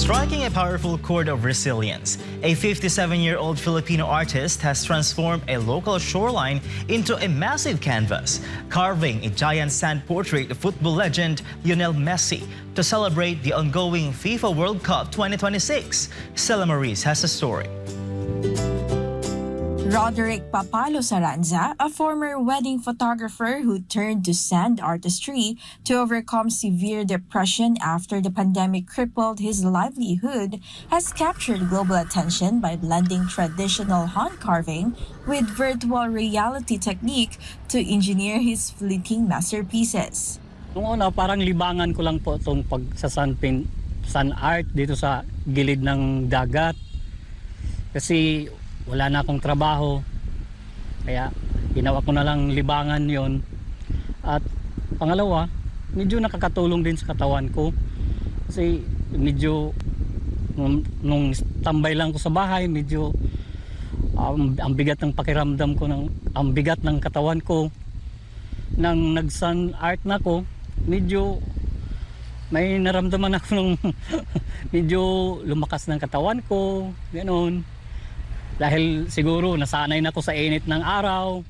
Striking a powerful chord of resilience, a 57-year-old Filipino artist has transformed a local shoreline into a massive canvas, carving a giant sand portrait of football legend Lionel Messi to celebrate the ongoing FIFA World Cup 2026. Stella Maris has a story. Roderick Papalo Saranza, a former wedding photographer who turned to sand artistry to overcome severe depression after the pandemic crippled his livelihood, has captured global attention by blending traditional hand carving with virtual reality technique to engineer his fleeting masterpieces. Noong una, parang libangan ko lang po itong sun art dito sa gilid ng dagat. Kasi wala na akong trabaho, kaya ginawa ko na lang libangan yon. At pangalawa, medyo nakakatulong din sa katawan ko kasi medyo nung tambay lang ko sa bahay, medyo ang bigat ng pakiramdam ko, ang bigat ng katawan ko. Nang nag-sun art na ko, medyo may naramdaman ako ng medyo lumakas ng katawan ko, ganoon. Dahil siguro nasanay na ako sa init ng araw.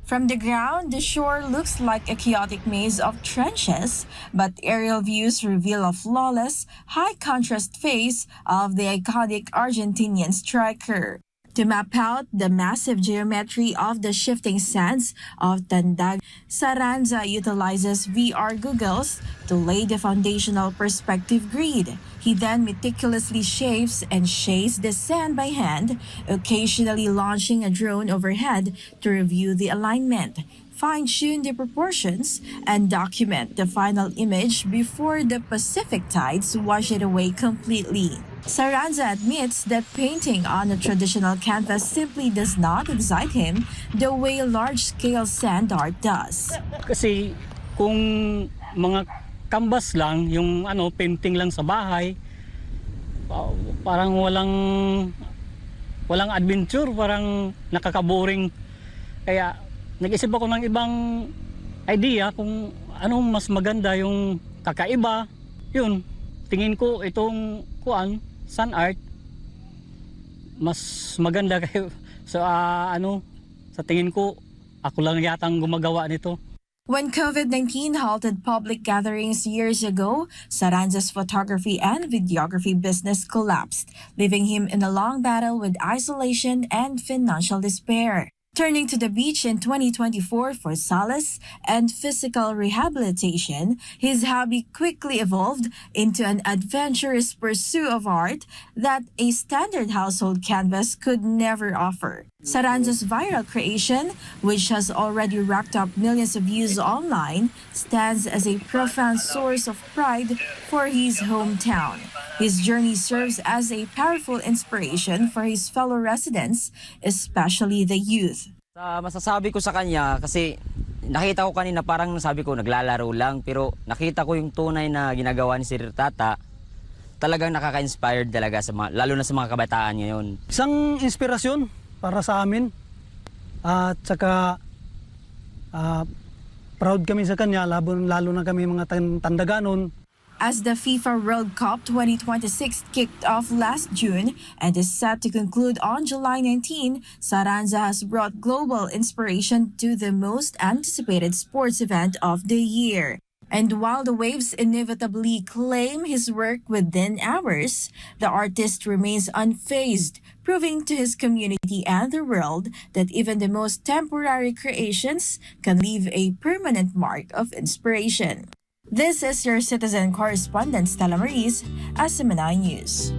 From the ground, the shore looks like a chaotic maze of trenches, but aerial views reveal a flawless, high-contrast face of the iconic Argentinian striker. To map out the massive geometry of the shifting sands of Tandag, Saranza utilizes VR goggles to lay the foundational perspective grid. He then meticulously shapes and shades the sand by hand, occasionally launching a drone overhead to review the alignment, fine-tune the proportions, and document the final image before the Pacific tides wash it away completely. Saranza admits that painting on a traditional canvas simply does not excite him the way large-scale sand art does. Kasi kung mga canvas lang, yung painting lang sa bahay, parang walang adventure, parang nakakaboring. Kaya nag-isip ako ng ibang idea kung anong mas maganda, yung kakaiba. Yun, tingin ko itong sun art mas maganda kayo sa tingin ko ako lang yatang gumagawa nito. When COVID-19 halted public gatherings years ago, Saranza's photography and videography business collapsed, leaving him in a long battle with isolation and financial despair. Turning to the beach in 2024 for solace and physical rehabilitation, his hobby quickly evolved into an adventurous pursuit of art that a standard household canvas could never offer. Saranza's viral creation, which has already racked up millions of views online, stands as a profound source of pride for his hometown. His journey serves as a powerful inspiration for his fellow residents, especially the youth. Masasabi ko sa kanya, kasi nakita ko kanina parang sabi ko naglalaro lang, pero nakita ko yung tunay na ginagawa ni Sir Tata. Talagang nakaka-inspired talaga, lalo na sa mga kabataan ngayon. Isang inspirasyon para sa amin, at saka proud kami sa kanya, lalo na kami mga Tandaganon. As the FIFA World Cup 2026 kicked off last June and is set to conclude on July 19, Saranza has brought global inspiration to the most anticipated sports event of the year. And while the waves inevitably claim his work within hours, the artist remains unfazed, proving to his community and the world that even the most temporary creations can leave a permanent mark of inspiration. This is your citizen correspondent Stella Maris, SMNI News.